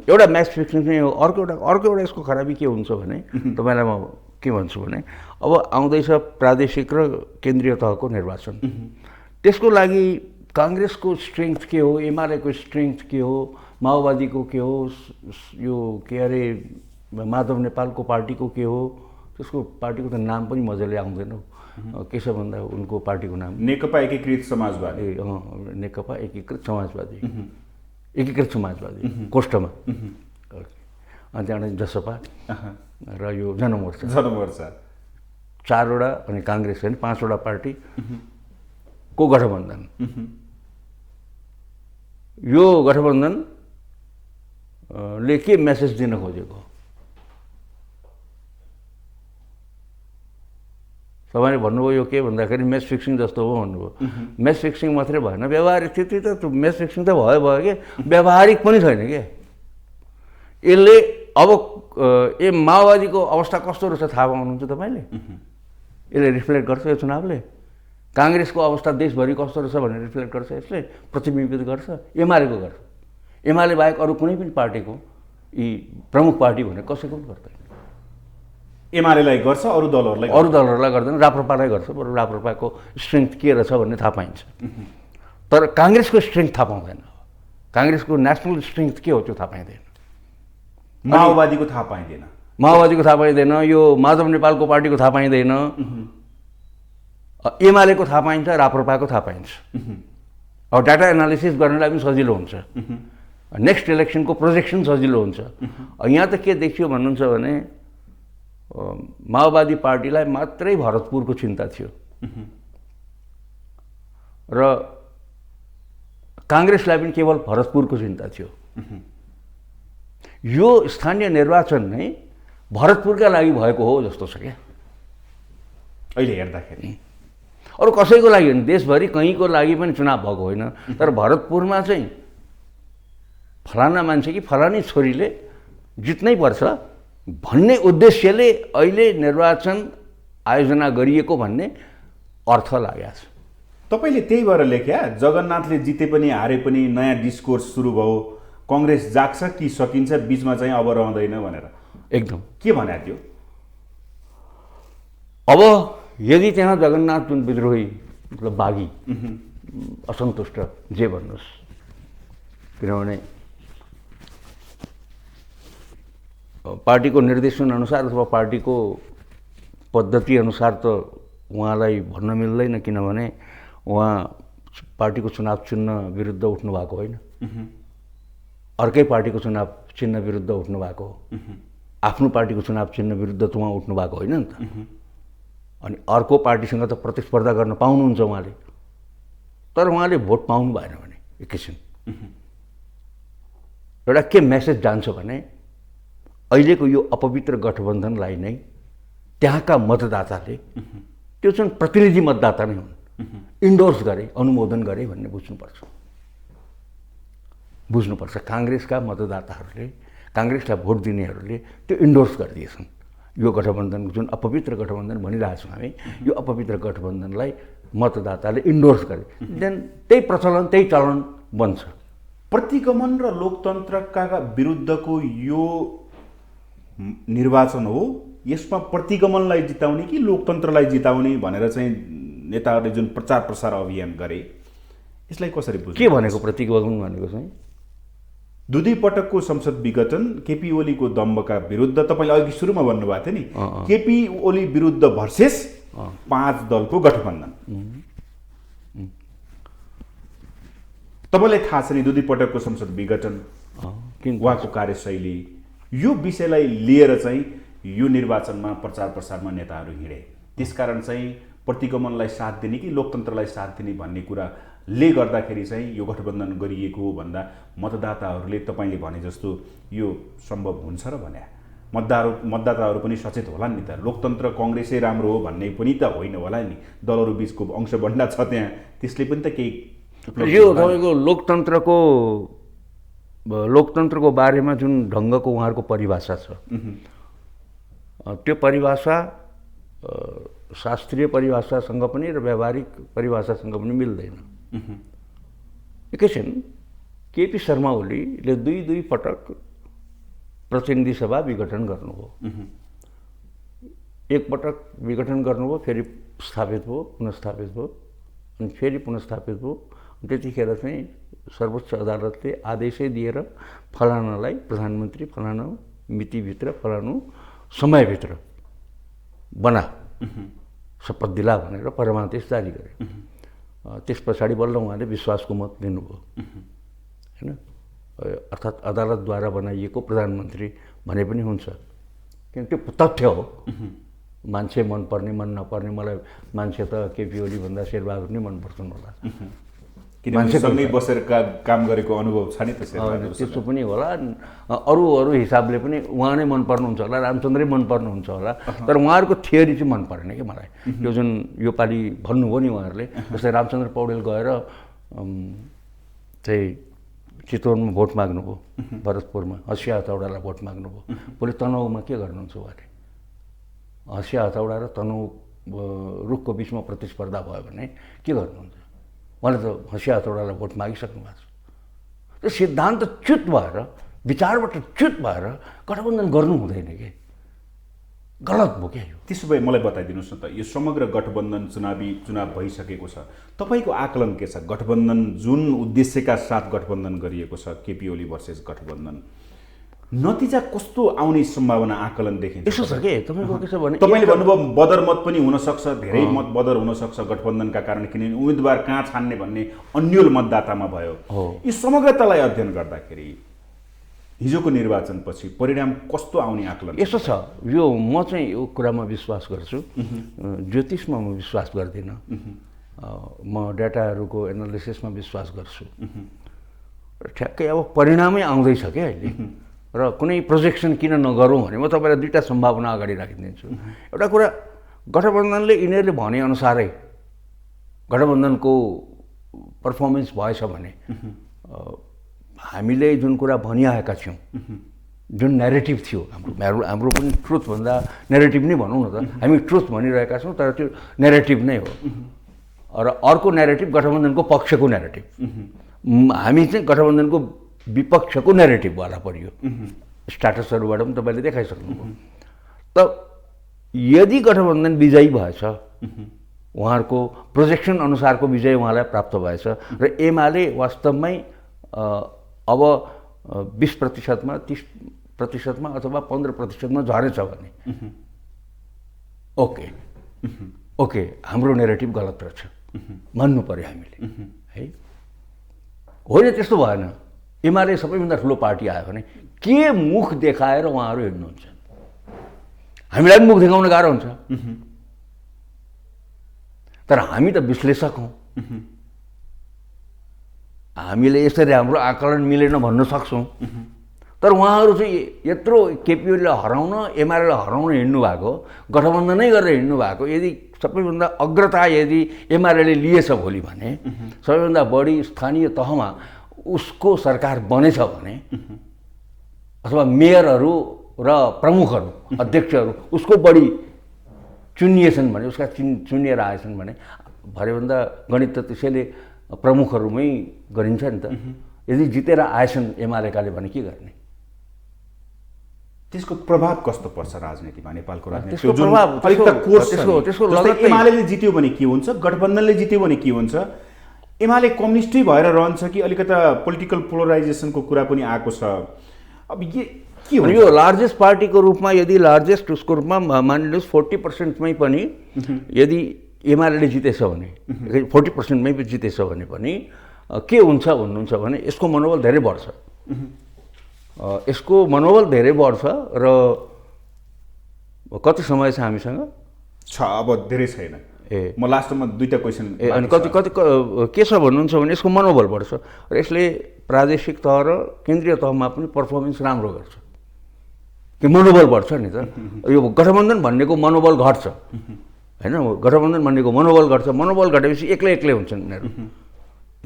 एउटा म्याच फिक्सिङ नै हो। अर्को एउटा यसको खराबी के हुन्छ भने तपाईँलाई म के भन्छु भने अब आउँदैछ प्रादेशिक र केन्द्रीय तहको निर्वाचन। त्यसको लागि काङ्ग्रेसको स्ट्रेङ्थ के हो, एमालेको स्ट्रेङ्थ के हो, माओवादीको के हो, यो के अरे माधव नेपालको पार्टीको के हो, त्यसको पार्टीको त नाम पनि मजाले आउँदैन। के छ भन्दा उनको पार्टीको नाम नेकपा एकीकृत समाजवादी, नेकपा एकीकृत समाजवादी, एकीकृत समाजवादी कोष्ठमा, अनि त्यहाँबाट जसपा र यो जनमोर्चा, चारवटा अनि काङ्ग्रेस होइन 5वटा पार्टी को गठबन्धन। यो गठबन्धनले के मेसेज दिन खोजेको? तपाईँले भन्नुभयो यो के भन्दाखेरि म्याच फिक्सिङ जस्तो हो भन्नुभयो। म्याच फिक्सिङ मात्रै भएन, व्यावहारिक स्थिति त म्याच फिक्सिङ त भयो कि व्यावहारिक पनि छैन के। यसले अब माओवादीको अवस्था कस्तो रहेछ थाहा पाउनुहुन्छ तपाईँले? यसले रिफ्लेक्ट गर्छ यो चुनावले। काङ्ग्रेसको अवस्था देशभरि कस्तो रहेछ भनेर रिफ्लेक्ट गर्छ, यसले प्रतिबिम्बित गर्छ। एमालेको गर्छ। एमाले बाहेक अरू कुनै पनि पार्टीको यी प्रमुख पार्टी भने कसैको पनि गर्दैन। एमालेलाई गर्छ, अरू दलहरूलाई गर्दैन, राप्रपालाई गर्छ। बरु राप्रपाको स्ट्रेङ्थ के रहेछ भन्ने थाहा पाइन्छ, तर काङ्ग्रेसको स्ट्रेङ्थ थाहा पाउँदैन। काङ्ग्रेसको नेसनल स्ट्रेङ्थ के हो त्यो थाहा पाइँदैन। माओवादीको थाहा पाइँदैन, माओवादीको थाहा पाइँदैन, यो माधव नेपालको पार्टीको थाहा पाइँदैन, एमालेको थाहा पाइन्छ, राप्रपाको थाहा पाइन्छ। अब डाटा एनालिसिस गर्नलाई पनि सजिलो हुन्छ, नेक्स्ट इलेक्सनको प्रोजेक्सन सजिलो हुन्छ। यहाँ त के देखियो भन्नुहुन्छ भने माओवादी पार्टीलाई मात्रै भरतपुरको चिन्ता थियो र काङ्ग्रेसलाई पनि केवल भरतपुरको चिन्ता थियो। यो स्थानीय निर्वाचन नै भरतपुरका लागि भएको हो जस्तो छ क्या अहिले हेर्दाखेरि। अरू कसैको लागि होइन, देशभरि कहीँको लागि पनि चुनाव भएको होइन, तर भरतपुरमा चाहिँ फलाना मान्छे कि फलानी छोरीले जित्नै पर्छ भन्ने उद्देश्यले अहिले निर्वाचन आयोजना गरिएको भन्ने अर्थ लागेको छ। तपाईँले त्यही भएर लेख्या जगन्नाथले जिते पनि हारे पनि नयाँ डिस्कोर्स सुरु भयो, कङ्ग्रेस जाग्छ कि सकिन्छ, बिचमा चाहिँ अब रहँदैन भनेर। एकदम के भन्या थियो? अब यदि त्यहाँ जगन्नाथ जुन विद्रोही मतलब बागी असन्तुष्ट जे भन्नुहोस्, किनभने पार्टीको निर्देशन अनुसार अथवा पार्टीको पद्धति अनुसार त उहाँलाई भन्न मिल्दैन, किनभने उहाँ पार्टीको चुनाव चिन्ह विरुद्ध उठ्नु भएको होइन, अर्कै पार्टीको चुनाव चिन्ह विरुद्ध उठ्नु भएको हो। आफ्नो पार्टीको चुनाव चिन्ह विरुद्ध त उहाँ उठ्नु भएको होइन नि त। अनि अर्को पार्टीसँग त प्रतिस्पर्धा गर्न पाउनुहुन्छ उहाँले, तर उहाँले भोट पाउनु भएन भने एक किसिम एउटा के मेसेज जान्छ भने अहिलेको यो अपवित्र गठबन्धनलाई नै त्यहाँका मतदाताले त्यो चाहिँ प्रतिनिधि मतदाता नै हुन्, इन्डोर्स गरे, अनुमोदन गरे भन्ने बुझ्नुपर्छ। काङ्ग्रेसका मतदाताहरूले, काङ्ग्रेसलाई भोट दिनेहरूले त्यो इन्डोर्स गरिदिएछन्। यो गठबन्धन जुन अपवित्र गठबन्धन भनिरहेछौँ हामी, यो अपवित्र गठबन्धनलाई मतदाताले इन्डोर्स गरे, देन त्यही प्रचलन त्यही चलन बन्छ। प्रतिगमन र लोकतन्त्रका विरुद्धको यो निर्वाचन हो, यसमा प्रतिगमनलाई जिताउने कि लोकतन्त्रलाई जिताउने भनेर चाहिँ नेताहरूले जुन प्रचार प्रसार अभियान गरे, यसलाई कसरी बुझ्नु? के भनेको प्रतिगमन भनेको चाहिँ? दुई पटकको संसद विघटन, केपी ओलीको दम्बका विरुद्ध, तपाईँले अघि सुरुमा भन्नुभएको थियो नि, केपी ओली विरुद्ध भर्सेस 5 दलको गठबन्धन। तपाईँलाई थाहा छ नि दुई पटकको संसद विघटन, उहाँको कार्यशैली, यो विषयलाई लिएर चाहिँ यो निर्वाचनमा प्रचार प्रसारमा नेताहरू हिँडे। त्यसकारण चाहिँ प्रतिगमनलाई साथ दिने कि लोकतन्त्रलाई साथ दिने भन्ने कुराले गर्दाखेरि चाहिँ यो गठबन्धन गरिएको हो भन्दा मतदाताहरूले तपाईँले भने जस्तो यो सम्भव हुन्छ र भने मतदाताहरू पनि सचेत होला नि त। लोकतन्त्र कङ्ग्रेसै राम्रो हो भन्ने पनि त होइन होला नि, दलहरू बिचको अंशबन्डा छ त्यहाँ, त्यसले पनि त केही यो तपाईँको लोकतन्त्रको बारेमा जुन ढङ्गको उहाँहरूको परिभाषा छ त्यो परिभाषा शास्त्रीय परिभाषासँग पनि र व्यावहारिक परिभाषासँग पनि मिल्दैन। एकैछिन केपी शर्मा ओलीले दुई पटक प्रतिनिधि सभा विघटन गर्नुभयो, एकपटक विघटन गर्नुभयो, फेरि स्थापित भयो, पुनस्थापित भयो, अनि फेरि पुनस्थापित भयो। त्यतिखेर चाहिँ सर्वोच्च अदालतले आदेशै दिएर फलानालाई प्रधानमन्त्री फलाना मितिभित्र फलानु समयभित्र बना शपथ दिला भनेर परमादेश जारी गरे। त्यस पछाडि बल्ल उहाँले विश्वासको मत दिनुभयो होइन। अर्थात् अदालतद्वारा बनाइएको प्रधानमन्त्री भने पनि हुन्छ, किन त्यो तथ्य हो। मान्छे मनपर्ने मन नपर्ने, मलाई मान्छे त केपी ओली भन्दा शेरबहादुर नै मनपर्छन् होला, मान्छेसँगै बसेर काम गरेको अनुभव छ नि त। त्यस्तो पनि होला, अरू हिसाबले पनि उहाँ नै मन पर्नुहुन्छ होला, रामचन्द्रै मन पर्नुहुन्छ होला, तर उहाँहरूको थियोरी चाहिँ मन परेन कि मलाई। यो जुन योपालि भन्नुभयो नि उहाँहरूले, जस्तै रामचन्द्र पौडेल गएर चाहिँ चितवनमा भोट माग्नुभयो, भरतपुरमा हँसिया हतौडालाई भोट माग्नुभयो। भोलि तनहुमा के गर्नुहुन्छ उहाँले? हँसिया हतौडा र तनहु रुखको बिचमा प्रतिस्पर्धा भयो भने के गर्नुहुन्छ? उहाँले त हँसिया हतौडालाई भोट मागिसक्नु भएको छ। त्यो सिद्धान्त च्युत भएर, विचारबाट च्युत भएर गठबन्धन गर्नु हुँदैन कि, गलत भयो क्या यो। त्यसो भए मलाई बताइदिनुहोस् न त, यो समग्र गठबन्धन चुनाव भइसकेको छ, तपाईँको आकलन के छ? गठबन्धन जुन उद्देश्यका साथ गठबन्धन गरिएको छ, केपी ओली भर्सेस गठबन्धन, नतिजा कस्तो आउने सम्भावना आकलन देखिन्छ? यसो छ के तपाईँको के छ भने तपाईँले भन्नुभयो बदर मत पनि हुनसक्छ, धेरै मत बदर हुनसक्छ गठबन्धनका कारण, किनभने उम्मेदवार कहाँ छान्ने भन्ने अन्यल मतदातामा भयो। यो समग्रतालाई अध्ययन गर्दाखेरि हिजोको निर्वाचनपछि परिणाम कस्तो आउने आकलन? यसो छ, यो म चाहिँ यो कुरामा विश्वास गर्छु, ज्योतिषमा म विश्वास गर्दिनँ, म डाटाहरूको एनालिसिसमा विश्वास गर्छु। ठ्याक्कै अब परिणामै आउँदैछ क्या अहिले, र कुनै प्रोजेक्सन किन नगरौँ भने म तपाईँलाई दुईवटा सम्भावना अगाडि राखिदिन्छु। एउटा कुरा, गठबन्धनले यिनीहरूले भनेअनुसारै गठबन्धनको पर्फर्मेन्स भएछ भने हामीले जुन कुरा भनिआएका थियौँ, जुन न्यारेटिभ थियो हाम्रो पनि ट्रुथभन्दा न्यारेटिभ नै भनौँ न त, हामी ट्रुथ भनिरहेका छौँ, तर त्यो न्यारेटिभ नै हो। र अर्को न्यारेटिभ गठबन्धनको पक्षको न्यारेटिभ, हामी चाहिँ गठबन्धनको विपक्षको न्यारेटिभवाला परियो। स्ट्याटसहरूबाट पनि तपाईँले देखाइसक्नुभयो। त यदि गठबन्धन विजयी भएछ, उहाँहरूको प्रोजेक्सन अनुसारको विजय उहाँलाई प्राप्त भएछ र एमाले वास्तवमै अब 20%मा 30%मा अथवा 15%मा झरेछ भने ओके हाम्रो न्यारेटिभ गलत रहेछ मान्नु पर्यो हामीले है। होइन त्यस्तो भएन, एमाले सबैभन्दा ठुलो पार्टी आयो भने के मुख देखाएर उहाँहरू हिँड्नुहुन्छ? हामीलाई पनि मुख देखाउन गाह्रो हुन्छ, तर हामी त विश्लेषक हौँ, हामीले यसरी हाम्रो आकलन मिलेन भन्न सक्छौँ। तर उहाँहरू चाहिँ यत्रो केपी ओलीलाई हराउन, एमालेलाई हराउन हिँड्नु भएको, गठबन्धनै गरेर हिँड्नु भएको, यदि सबैभन्दा अग्रता यदि एमालेले लिएछ भोलि भने, सबैभन्दा बढी स्थानीय तहमा उसको सरकार बनेछ भने, अथवा मेयरहरू र प्रमुखहरू अध्यक्षहरू उसको बढी चुनिएछन् भने, उसका चुनिएर आएछन् भने, भरेभन्दा गणित त त्यसैले प्रमुखहरूमै गरिन्छ नि त। यदि जितेर आएछन् एमालेकाले भने के गर्ने? त्यसको प्रभाव कस्तो पर्छ राजनीतिमा, नेपालको राजनीति? त्यसको प्रभाव त्यसको लगत्तै एमालेले जित्यो भने के हुन्छ, गठबन्धनले जित्यो भने के हुन्छ? एमाले कम्युनिस्टै भएर रहन्छ कि अलिकता पोलिटिकल पोलराइजेसनको कुरा पनि आएको छ? अब के हो? यो लार्जेस्ट पार्टीको रूपमा, यदि लार्जेस्ट उसको रूपमा मानिलिनुहोस् 40%मै पनि यदि एमाले जितेछ भने, 40%मै जितेछ भने पनि के हुन्छ भन्नुहुन्छ भने यसको मनोबल धेरै बढ्छ। यसको मनोबल धेरै बढ्छ र कति समय छ हामीसँग? अब धेरै छैन। ए म लास्टमा दुईटा क्वेसन अनि कति के छ भन्नुहुन्छ भने यसको मनोबल बढ्छ र यसले प्रादेशिक तह र केन्द्रीय तहमा पनि पर्फर्मेन्स राम्रो गर्छ कि मनोबल बढ्छ नि त यो गठबन्धन भन्नेको मनोबल घट्छ होइन गठबन्धन भन्नेको मनोबल घट्छ मनोबल घटेपछि एक्लै हुन्छन् उनीहरू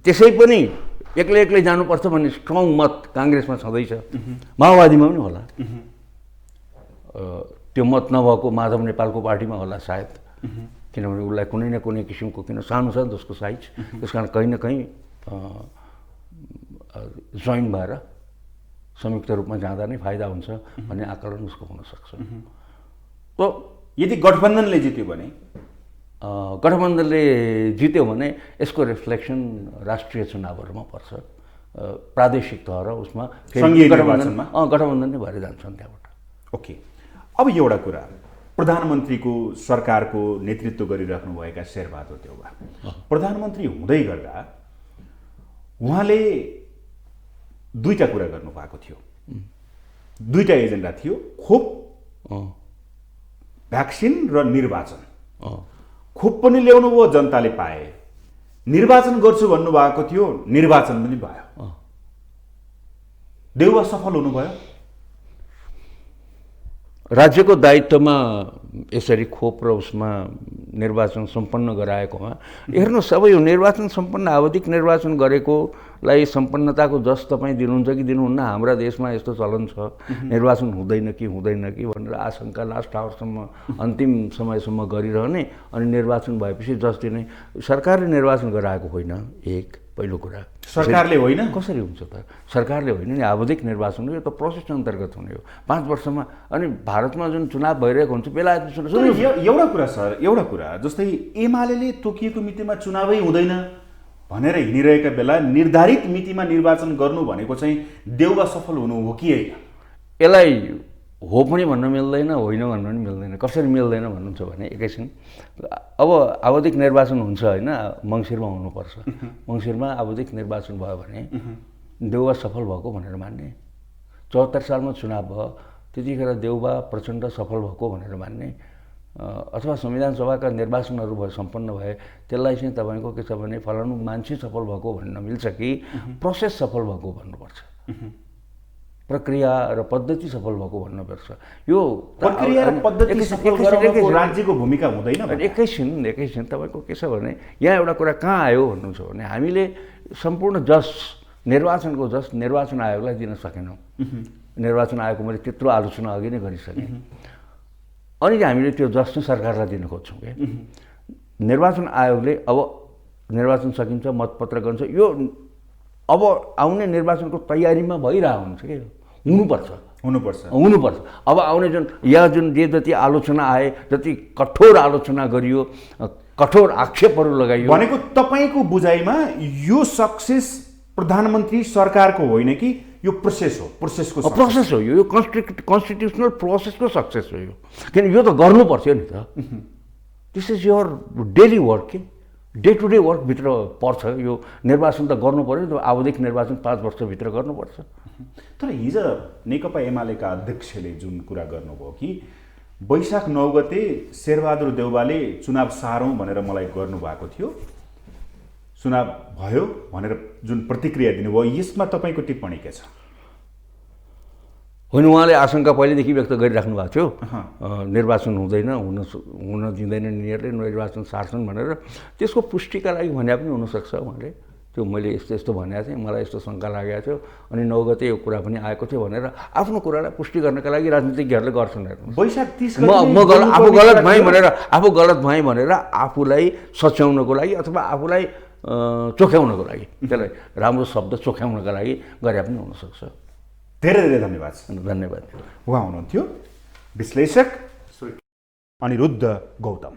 त्यसै पनि एक्लै जानुपर्छ भन्ने स्ट्रङ मत काङ्ग्रेसमा छँदैछ माओवादीमा पनि होला त्यो मत नभएको माधव नेपालको पार्टीमा होला सायद किनभने उसलाई कुनै न कुनै किसिमको किन सानो छ जसको साइज त्यस कारण कहीँ न कहीँ जोइन भएर संयुक्त रूपमा जाँदा नै फाइदा हुन्छ भन्ने आकलन उसको हुनसक्छ त यदि गठबन्धनले जित्यो भने गठबन्धनले जित्यो भने यसको रिफ्लेक्सन राष्ट्रिय चुनावहरूमा पर्छ प्रादेशिक तह र उसमा गठबन्धन नै भएर जान्छन् त्यहाँबाट ओके अब एउटा कुरा प्रधानमन्त्रीको सरकारको नेतृत्व गरिराख्नुभएका शेरबहादुर देउवा प्रधानमन्त्री हुँदै गर्दा उहाँले दुईटा कुरा गर्नुभएको थियो दुईटा एजेन्डा थियो खोप भ्याक्सिन र निर्वाचन खोप पनि ल्याउनु भयो जनताले पाए निर्वाचन गर्छु भन्नुभएको थियो निर्वाचन पनि भयो देउवा सफल हुनुभयो राज्यको दायित्वमा यसरी खोप र उसमा निर्वाचन सम्पन्न गराएकोमा हेर्नुहोस् अब यो निर्वाचन सम्पन्न आवधिक निर्वाचन गरेकोलाई सम्पन्नताको जस तपाईँ दिनुहुन्छ कि दिनुहुन्न हाम्रा देशमा यस्तो चलन छ निर्वाचन हुँदैन कि भनेर आशंका लास्ट आवरसम्म अन्तिम समयसम्म गरिरहने अनि निर्वाचन भएपछि जस दिने सरकारले निर्वाचन गराएको होइन एक पहिलो कुरा सरकारले होइन कसरी हुन्छ त सरकारले होइन नि आवधिक निर्वाचन हो यो त प्रोसेस अन्तर्गत हुने हो 5 वर्षमा अनि भारतमा जुन चुनाव भइरहेको हुन्छ बेलायतमा एउटा कुरा सर एउटा कुरा जस्तै एमाले तोकिएको मितिमा चुनावै हुँदैन भनेर हिँडिरहेका बेला निर्धारित मितिमा निर्वाचन गर्नु भनेको चाहिँ देउवा सफल हुनु हो कि होइन यसलाई हो पनि भन्न मिल्दैन होइन भन्न पनि मिल्दैन कसरी मिल्दैन भन्नुहुन्छ भने एकैछिन अब आवधिक निर्वाचन हुन्छ होइन मङ्सिरमा हुनुपर्छ मङ्सिरमा आवधिक निर्वाचन भयो भने देउवा सफल भएको भनेर मान्ने 74 सालमा चुनाव भयो त्यतिखेर देउवा प्रचण्ड सफल भएको भनेर मान्ने अथवा संविधान सभाका निर्वाचनहरू भयो सम्पन्न भए त्यसलाई चाहिँ तपाईँको के छ भने फलानु मान्छे सफल भएको भन्न मिल्छ कि प्रोसेस सफल भएको भन्नुपर्छ प्रक्रिया र पद्धति सफल भएको भन्नुपर्छ यो प्रक्रिया र पद्धति सफल गराउनको राज्यको भूमिका हुँदैन एकैछिन तपाईँको के छ भने यहाँ एउटा कुरा कहाँ आयो भन्नुहुन्छ भने हामीले सम्पूर्ण जस निर्वाचन आयोगलाई दिन सकेनौँ निर्वाचन आयोगको मैले त्यत्रो आलोचना अघि नै गरिसकेँ अनि हामीले त्यो जस चाहिँ सरकारलाई दिन खोज्छौँ क्या निर्वाचन आयोगले अब निर्वाचन सकिन्छ मतपत्र गर्छ यो अब आउने निर्वाचनको तयारीमा भइरहेको हुन्छ कि हुनुपर्छ अब आउने जुन जति आलोचना आए जति कठोर आलोचना गरियो कठोर आक्षेपहरू लगाइयो भनेको तपाईँको बुझाइमा यो सक्सेस प्रधानमन्त्री सरकारको होइन कि यो प्रोसेस हो यो कन्स्टिट्युसनल प्रोसेसको सक्सेस हो यो किन यो त गर्नुपर्थ्यो नि त this is your daily work के डे टु डे वर्कभित्र पर्छ यो निर्वाचन त गर्नु पर्यो नि त आवधिक निर्वाचन 5 वर्षभित्र गर्नुपर्छ तर हिजो नेकपा एमालेका अध्यक्षले जुन कुरा गर्नुभयो कि वैशाख 9 गते शेरबहादुर देउवाले चुनाव सारौँ भनेर मलाई गर्नुभएको थियो चुनाव भयो भनेर जुन प्रतिक्रिया दिनुभयो यसमा तपाईँको टिप्पणी के छ होइन उहाँले आशंका पहिलेदेखि व्यक्त गरिराख्नु भएको थियो निर्वाचन हुँदैन हुन दिँदैन यिनीहरूले निर्वाचन सार्छन् भनेर त्यसको पुष्टिका लागि भने पनि हुनसक्छ उहाँले त्यो मैले यस्तो भनेको थिएँ मलाई यस्तो शङ्का लागेको थियो अनि 9 गते यो कुरा पनि आएको थियो भनेर आफ्नो कुरालाई पुष्टि गर्नका लागि राजनीतिज्ञहरूले गर्छन् वैशाख 30 आफू गलत भएँ भनेर आफूलाई सच्याउनको लागि अथवा आफूलाई चोख्याउनको लागि त्यसलाई राम्रो शब्द चोख्याउनका लागि गरे पनि हुनसक्छ धेरै धेरै धन्यवाद उहाँ हुनुहुन्थ्यो विश्लेषक अनिरुद्ध गौतम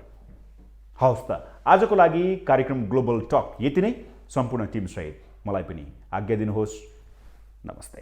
हवस् त आजको लागि कार्यक्रम ग्लोबल टक यति नै सम्पूर्ण टिम सहित मलाई पनि आज्ञा दिनुहोस् नमस्ते